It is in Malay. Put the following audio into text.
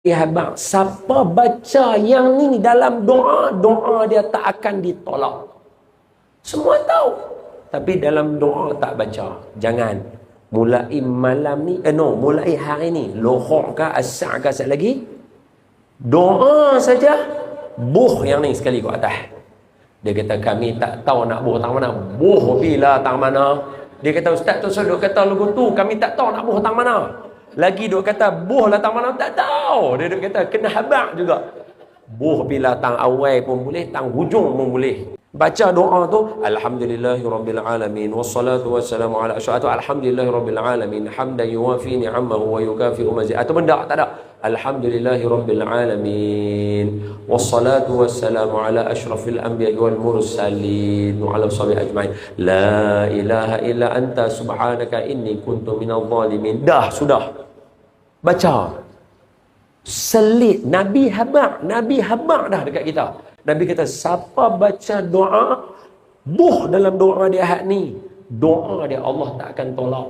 Habang siapa baca yang ni dalam doa, doa dia tak akan ditolak. Semua tahu, tapi dalam doa tak baca. Jangan mulai malam ni, mulai hari ni, lohor ke asar ke sekali lagi, doa saja, buh yang ni sekali ke atas. Dia kata kami tak tahu nak buh tang mana. Buh bila tang mana? Dia kata ustaz tu duk kata lagu tu, kami tak tahu nak buh tang mana. Lagi duk kata buh lah tang mana, tak tahu. Dia duk kata kena habaq juga. Buh bila tang awal pun boleh, tang hujung pun boleh. Baca doa tu, alhamdulillahirabbil alamin wassalatu wassalamu ala asyrafil alhamdulillahirabbil alamin hamdan yuwafi ni'amahu wa yukafi'u mazid. Atau benda tak ada. Alhamdulillahirabbil alamin wassalatu wassalamu ala asyrafil anbiya'i wal mursalin wa ala sahbihi ajma'in. La ilaha illa anta subhanaka inni kuntu minadh dhalimin. Dah, sudah. Baca. Selit Nabi habaq dah dekat kita. Nabi kata siapa baca doa buh dalam doa dia hak ni, doa dia Allah tak akan tolak.